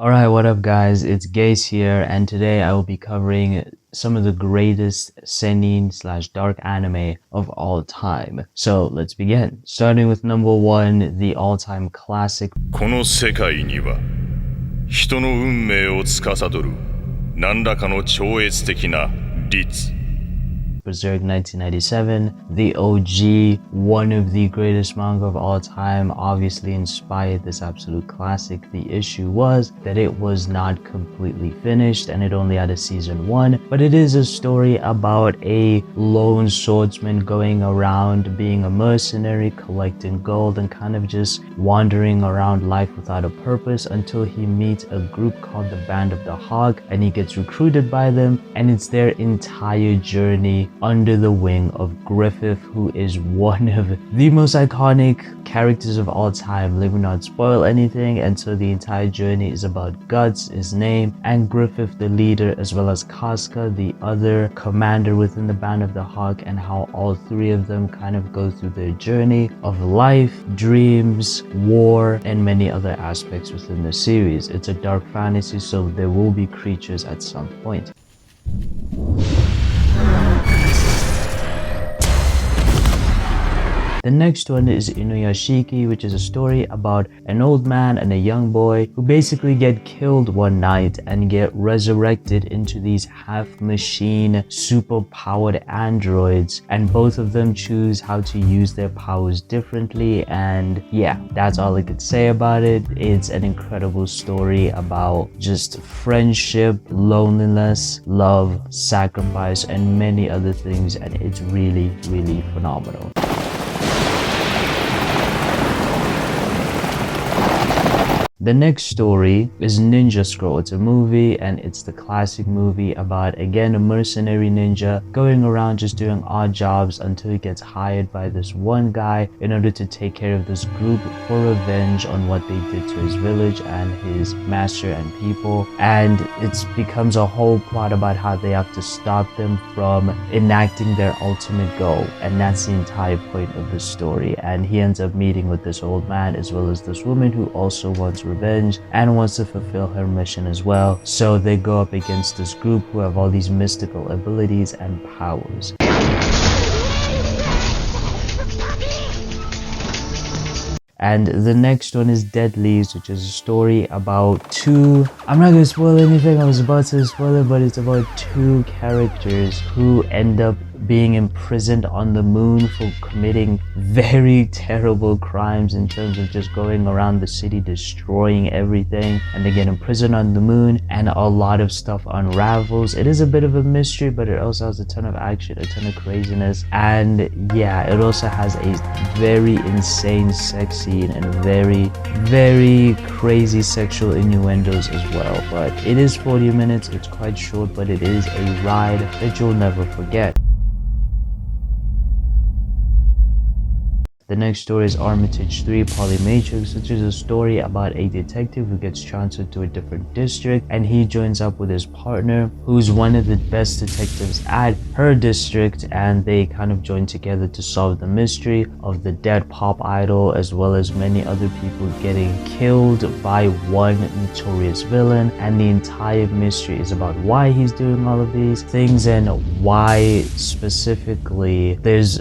Alright, what up guys, it's Gaze here, and today I will be covering some of the greatest seinen slash dark anime of all time. So let's begin. Starting with number 1, the all-time classic この世界には人の運命を司る何らかの超越的な律 Berserk 1997, the OG, one of the greatest manga of all time, obviously inspired this absolute classic. The issue was that it was not completely finished and it only had a season 1, but it is a story about a lone swordsman going around being a mercenary, collecting gold and kind of just wandering around life without a purpose until he meets a group called the Band of the Hawk and he gets recruited by them, and it's their entire journey under the wing of Griffith, who is one of the most iconic characters of all time. Let me not spoil anything, and so the entire journey is about Guts, his name, and Griffith, the leader, as well as Casca, the other commander within the Band of the Hawk, and how all three of them kind of go through their journey of life, dreams, war, and many other aspects within the series. It's a dark fantasy, so there will be creatures at some point. The next one is Inuyashiki, which is a story about an old man and a young boy who basically get killed one night and get resurrected into these half-machine, super-powered androids, and both of them choose how to use their powers differently. And yeah, that's all I could say about it. It's an incredible story about just friendship, loneliness, love, sacrifice, and many other things, and it's really, really phenomenal. The next story is Ninja Scroll. It's a movie, and it's the classic movie about, again, a mercenary ninja going around just doing odd jobs until he gets hired by this one guy in order to take care of this group for revenge on what they did to his village and his master and people. And it becomes a whole plot about how they have to stop them from enacting their ultimate goal, and that's the entire point of the story. And he ends up meeting with this old man as well as this woman who also wants revenge and wants to fulfill her mission as well. So they go up against this group who have all these mystical abilities and powers. And the next one is Dead Leaves, which is a story about two, I'm not gonna spoil anything, I was about to spoil it, but it's about two characters who end up being imprisoned on the moon for committing very terrible crimes in terms of just going around the city destroying everything, and they get imprisoned on the moon and a lot of stuff unravels. It is a bit of a mystery, but it also has a ton of action, a ton of craziness, and yeah, it also has a very insane sex scene and very, very crazy sexual innuendos as well. But it is 40 minutes, it's quite short, but it is a ride that you'll never forget. The next story is Armitage III Polymatrix, which is a story about a detective who gets transferred to a different district, and he joins up with his partner who's one of the best detectives at her district, and they kind of join together to solve the mystery of the dead pop idol as well as many other people getting killed by one notorious villain. And the entire mystery is about why he's doing all of these things and why specifically there's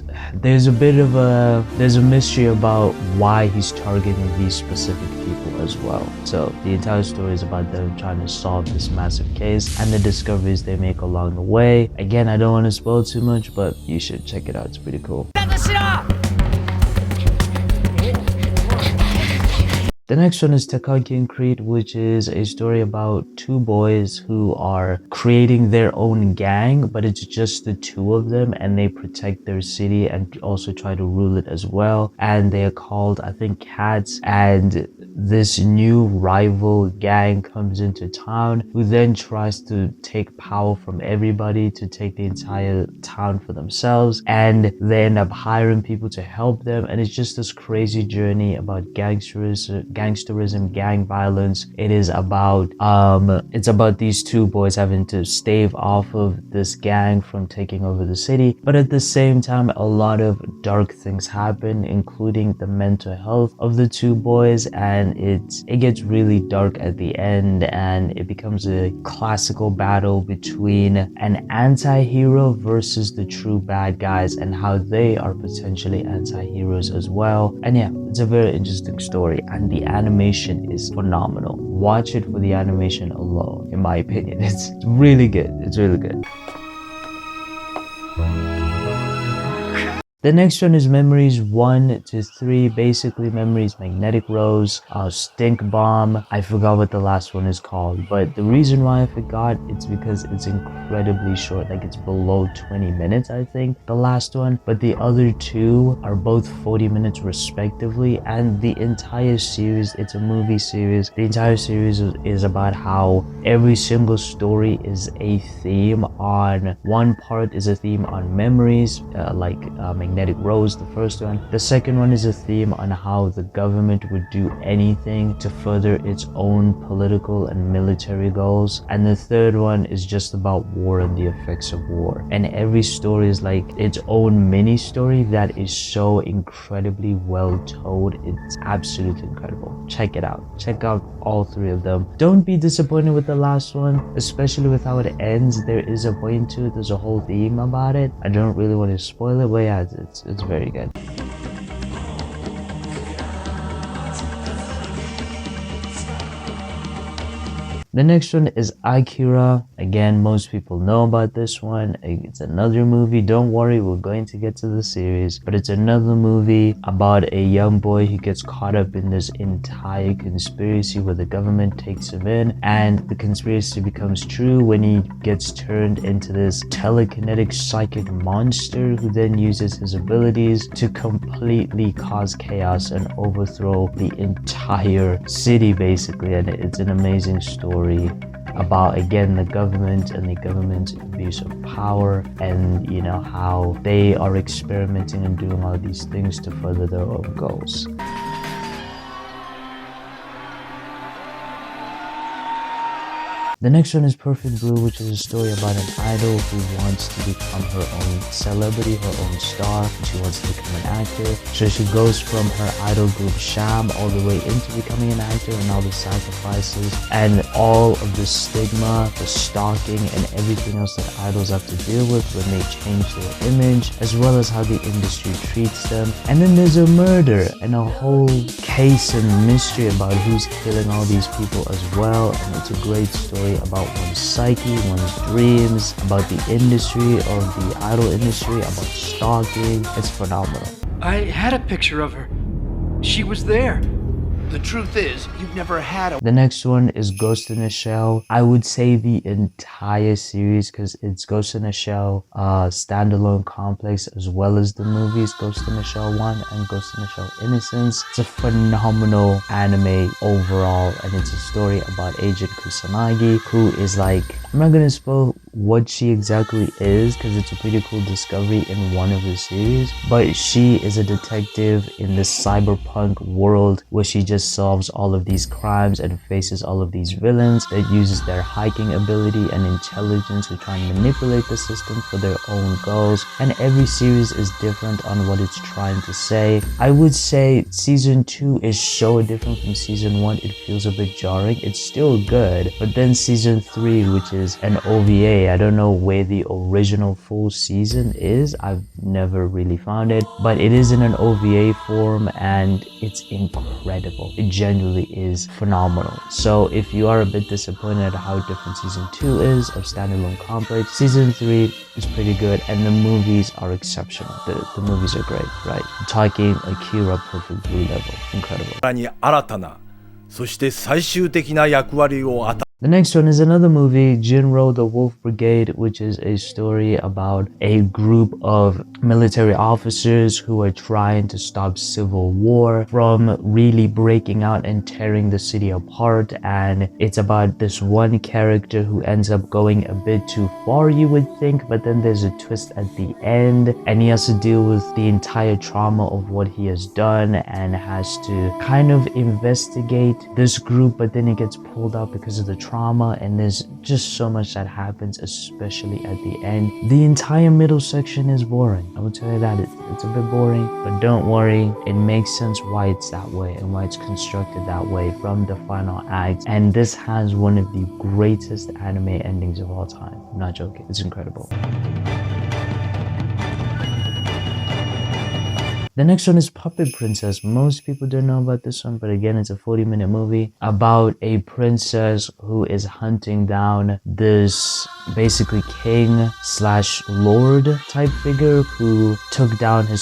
a mystery about why he's targeting these specific people as well. So the entire story is about them trying to solve this massive case and the discoveries they make along the way. Again, I don't want to spoil too much, but you should check it out, it's pretty cool. The next one is Tekkonkinkreet, which is a story about two boys who are creating their own gang, but it's just the two of them, and they protect their city and also try to rule it as well. And they are called, I think, Cats, and this new rival gang comes into town who then tries to take power from everybody to take the entire town for themselves, and they end up hiring people to help them, and it's just this crazy journey about gangsterism gangsterism, gang violence. It is about it's about these two boys having to stave off of this gang from taking over the city, but at the same time a lot of dark things happen, including the mental health of the two boys, and it gets really dark at the end, and it becomes a classical battle between an anti-hero versus the true bad guys and how they are potentially anti-heroes as well. And yeah, it's a very interesting story, and the animation is phenomenal. Watch it for the animation alone, in my opinion. It's really good. It's really good. The next one is Memories 1 to 3. Basically, Memories, Magnetic Rose, Stink Bomb. I forgot what the last one is called, but the reason why I forgot, it's because it's incredibly short. Like, it's below 20 minutes, I think, the last one. But the other two are both 40 minutes respectively, and the entire series, it's a movie series. The entire series is about how every single story is a theme on, one part is a theme on memories, Magnetic Rose, the first one. The second one is a theme on how the government would do anything to further its own political and military goals. And the third one is just about war and the effects of war. And every story is like its own mini story that is so incredibly well told. It's absolutely incredible. Check it out. Check out all three of them. Don't be disappointed with the last one, especially with how it ends. There is a point to it. There's a whole theme about it. I don't really want to spoil it, but yeah, it's very good. The next one is Akira. Again, most people know about this one. It's another movie. Don't worry, we're going to get to the series. But it's another movie about a young boy who gets caught up in this entire conspiracy where the government takes him in. And the conspiracy becomes true when he gets turned into this telekinetic psychic monster who then uses his abilities to completely cause chaos and overthrow the entire city, basically. And it's an amazing story about, again, the government and the government's abuse of power, and you know how they are experimenting and doing all these things to further their own goals. The next one is Perfect Blue, which is a story about an idol who wants to become her own celebrity, her own star, and she wants to become an actor. So she goes from her idol group Sham all the way into becoming an actor, and all the sacrifices and all of the stigma, the stalking, and everything else that idols have to deal with when they change their image, as well as how the industry treats them. And then there's a murder and a whole case and mystery about who's killing all these people as well, and it's a great story about one's psyche, one's dreams, about the industry of the idol industry, about stalking. It's phenomenal. I had a picture of her. She was there. The truth is, you've never had a... The next one is Ghost in a Shell. I would say the entire series, because it's Ghost in a Shell standalone complex, as well as the movies Ghost in a Shell 1 and Ghost in a Shell Innocence. It's a phenomenal anime overall, and it's a story about Agent Kusanagi, who is like, I'm not gonna spoil what she exactly is because it's a pretty cool discovery in one of the series, but she is a detective in this cyberpunk world where she just solves all of these crimes and faces all of these villains that uses their hiking ability and intelligence to try and manipulate the system for their own goals. And every series is different on what it's trying to say. I would say season 2 is so different from season 1, it feels a bit jarring. It's still good, but then season 3, which is an OVA, I don't know where the original full season is. I've never really found it, but it is in an OVA form and it's incredible. It genuinely is phenomenal. So if you are a bit disappointed at how different season 2 is of standalone complex, season 3 is pretty good, and the movies are exceptional. The movies are great, right? I'm talking Akira Perfect Blue level. Incredible. さらに新たな、そして最終的な役割を与え The next one is another movie, Jin-Roh, the Wolf Brigade, which is a story about a group of military officers who are trying to stop civil war from really breaking out and tearing the city apart. And it's about this one character who ends up going a bit too far, you would think, but then there's a twist at the end, and he has to deal with the entire trauma of what he has done and has to kind of investigate this group, but then he gets pulled out because of the trauma, and there's just so much that happens, especially at the end. The entire middle section is boring. I will tell you that it's a bit boring, but don't worry, it makes sense why it's that way and why it's constructed that way from the final act. And this has one of the greatest anime endings of all time. I'm not joking, it's incredible. The next one is Puppet Princess. Most people don't know about this one, but again, it's a 40-minute movie about a princess who is hunting down this basically king slash lord type figure who took down her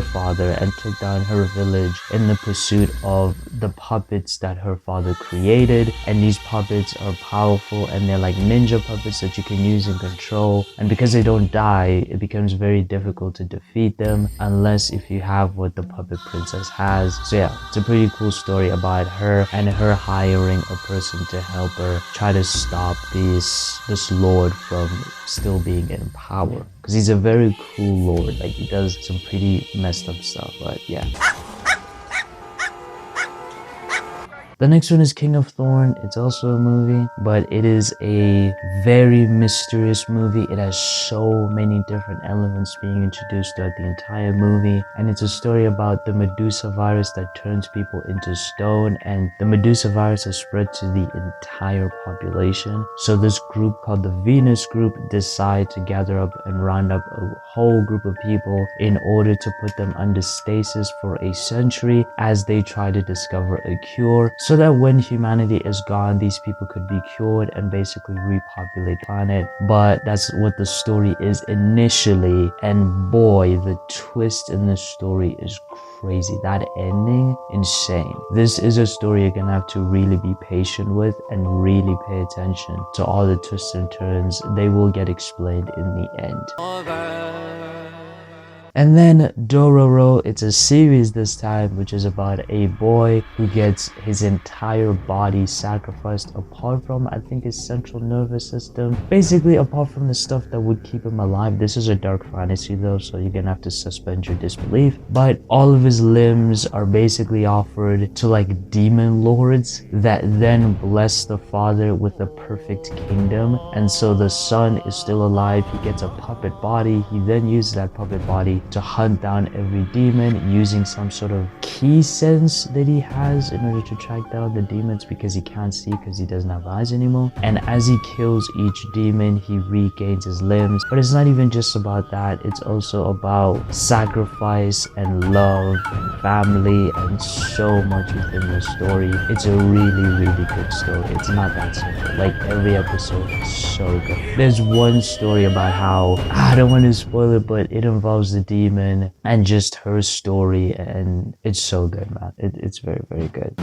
father, and took down her village in the pursuit of the puppets that her father created. And these puppets are powerful, and they're like ninja puppets that you can use and control. And because they don't die, it becomes very difficult to defeat them unless if you have what the Puppet Princess has. So yeah, it's a pretty cool story about her and her hiring a person to help her try to stop this lord from still being in power, because he's a very cool lord. Like, he does some pretty messed up stuff, but yeah. The next one is King of Thorn. It's also a movie, but it is a very mysterious movie. It has so many different elements being introduced throughout the entire movie. And it's a story about the Medusa virus that turns people into stone. And the Medusa virus has spread to the entire population. So this group called the Venus Group decide to gather up and round up a whole group of people in order to put them under stasis for a century as they try to discover a cure, so that when humanity is gone, these people could be cured and basically repopulate the planet. But that's what the story is initially, and boy, the twist in this story is crazy. That ending, insane. This is a story you're gonna have to really be patient with and really pay attention to all the twists and turns. They will get explained in the end. And then Dororo, it's a series this time, which is about a boy who gets his entire body sacrificed apart from, I think, his central nervous system. Basically, apart from the stuff that would keep him alive. This is a dark fantasy though, so you're gonna have to suspend your disbelief. But all of his limbs are basically offered to like demon lords that then bless the father with the perfect kingdom. And so the son is still alive. He gets a puppet body. He then uses that puppet body to hunt down every demon using some sort of key sense that he has in order to track down the demons, because he can't see because he doesn't have eyes anymore. And as he kills each demon, he regains his limbs. But it's not even just about that, it's also about sacrifice and love and family and so much within the story. It's a really good story. It's not that simple. Like, every episode is so good. There's one story about how, I don't want to spoil it, but it involves the demon and just her story, and it's so good, man. It's very good.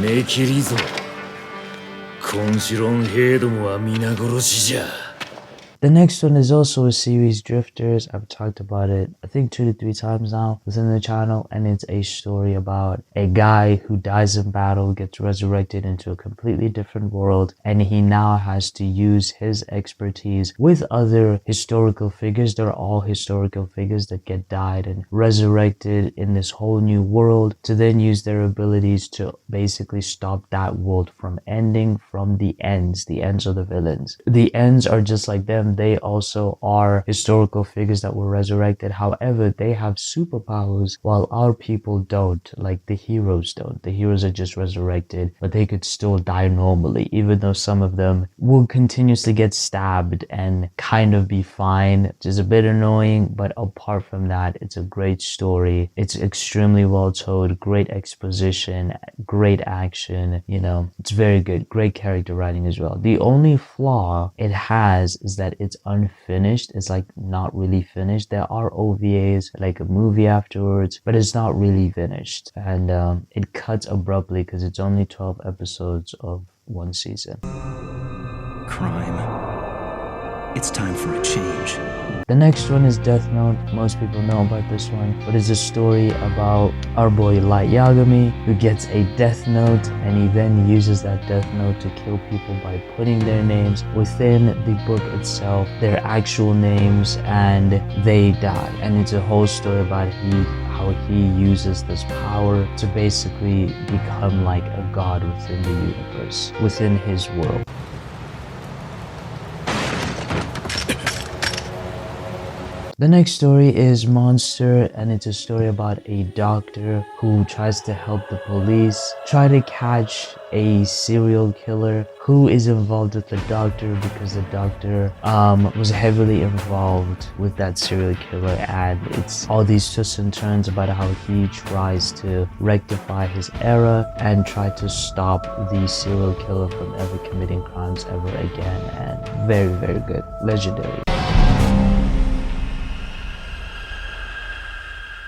The next one is also a series, Drifters. I've talked about it, I think 2 to 3 times now within the channel, and it's a story about a guy who dies in battle, gets resurrected into a completely different world, and he now has to use his expertise with other historical figures. They're all historical figures that get died and resurrected in this whole new world, to then use their abilities to basically stop that world from ending from the ends. The ends are the villains. The ends are just like them. They also are historical figures that were resurrected. However, they have superpowers while our people don't, like the heroes don't. The heroes are just resurrected, but they could still die normally, even though some of them will continuously get stabbed and kind of be fine, which is a bit annoying. But apart from that, it's a great story. It's extremely well told, great exposition, great action, you know, it's very good. Great character writing as well. The only flaw it has is that it's unfinished. It's like not really finished. There are OVAs, like a movie afterwards, but it's not really finished. And it cuts abruptly because it's only 12 episodes of one season. crime. It's time for a change. The next one is Death Note. Most people know about this one, but it's a story about our boy Light Yagami, who gets a death note, and he then uses that death note to kill people by putting their names within the book itself, their actual names, and they die. And it's a whole story about how he uses this power to basically become like a god within the universe, within his world. The next story is Monster, and it's a story about a doctor who tries to help the police try to catch a serial killer who is involved with the doctor, because the doctor was heavily involved with that serial killer, and it's all these twists and turns about how he tries to rectify his error and try to stop the serial killer from ever committing crimes ever again. And very, very good. Legendary.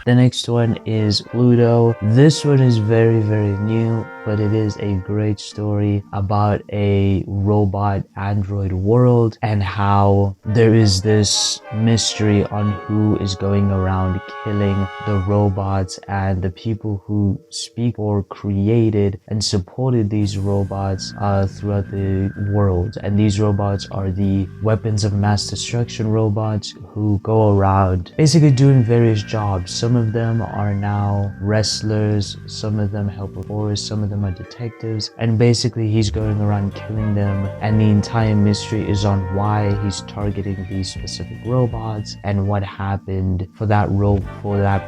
The next one is Pluto. This one is very, very new, but it is a great story about a robot android world and how there is this mystery on who is going around killing the robots, and the people who speak or created and supported these robots throughout the world. And these robots are the weapons of mass destruction robots who go around basically doing various jobs. Some of them are now wrestlers, some of them help with wars, some of them are detectives, and basically he's going around killing them, and the entire mystery is on why he's targeting these specific robots and what happened for that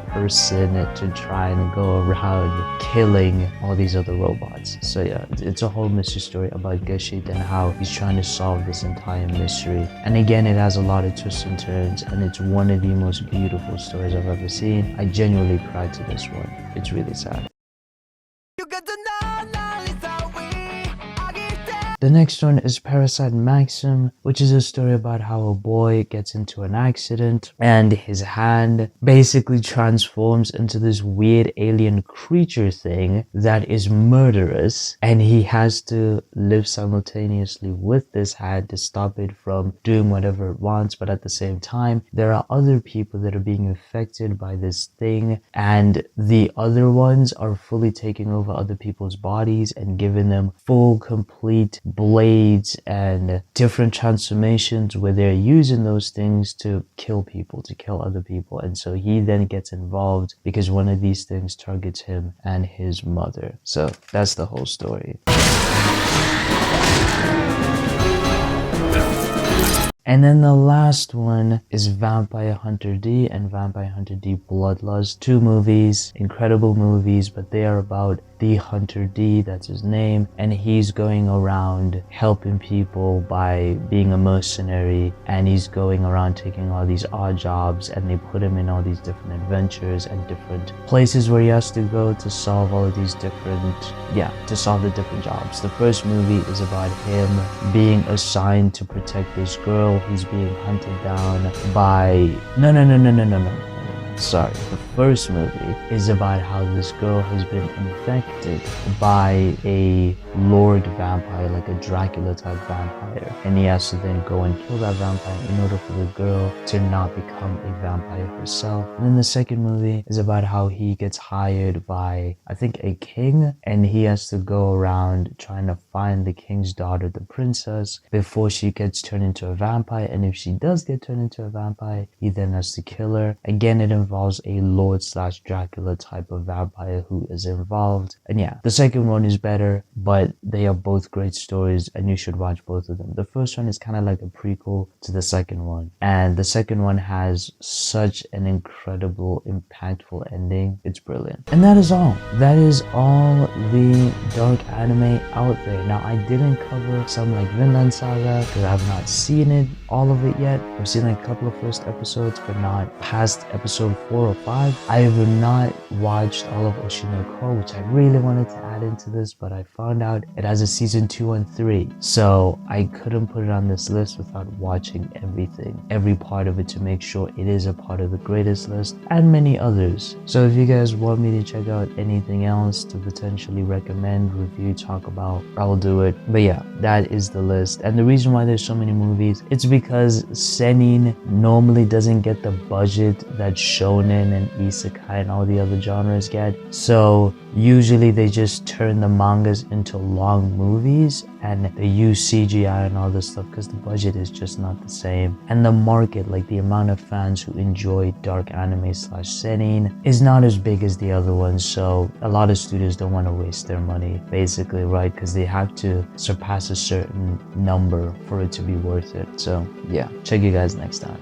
person to try and go around killing all these other robots. So yeah, it's a whole mystery story about Geshit and how he's trying to solve this entire mystery. And again, it has a lot of twists and turns, and it's one of the most beautiful stories I've ever seen. I genuinely cried to this one. It's really sad. The next one is Parasyte Maxim, which is a story about how a boy gets into an accident and his hand basically transforms into this weird alien creature thing that is murderous, and he has to live simultaneously with this hand to stop it from doing whatever it wants. But at the same time, there are other people that are being affected by this thing, and the other ones are fully taking over other people's bodies and giving them full, complete blades and different transformations where they're using those things to kill people, to kill other people. And so he then gets involved because one of these things targets him and his mother. So that's the whole story. And then the last one is Vampire Hunter D and Vampire Hunter D Bloodlust. 2 movies, incredible movies, but they are about the Hunter D, that's his name, and he's going around helping people by being a mercenary, and he's going around taking all these odd jobs, and they put him in all these different adventures and different places where he has to go to solve all of these different, to solve the different jobs. The first movie is about him being assigned to protect this girl who's being hunted down by Sorry, the first movie is about how this girl has been infected by a Lord vampire, like a Dracula type vampire, and he has to then go and kill that vampire in order for the girl to not become a vampire herself. And then the second movie is about how he gets hired by, I think, a king, and he has to go around trying to find the king's daughter, the princess, before she gets turned into a vampire. And if she does get turned into a vampire, he then has to kill her. Again, it involves a Lord / Dracula type of vampire who is involved. And yeah, the second one is better, but they are both great stories and you should watch both of them. The first one is kind of like a prequel to the second one, and the second one has such an incredible, impactful ending. It's brilliant. And that is all. That is all the dark anime out there. Now, I didn't cover some like Vinland Saga because I have not seen it, all of it yet. I've seen like a couple of first episodes, but not past episode 4 or 5. I have not watched all of Oshinoko, which I really wanted to add into this, but I found out it has a season 2 and 3. So I couldn't put it on this list without watching everything, every part of it, to make sure it is a part of the greatest list, and many others. So if you guys want me to check out anything else to potentially recommend, review, talk about, I'll do it. But yeah, that is the list. And the reason why there's so many movies, it's because Seinen normally doesn't get the budget that shonen and isekai and all the other genres get. So usually they just turn the mangas into long movies and they use CGI and all this stuff because the budget is just not the same. And the market, like the amount of fans who enjoy dark anime / seinen, is not as big as the other ones. So a lot of studios don't want to waste their money, basically, right? Because they have to surpass a certain number for it to be worth it. So yeah, check you guys next time.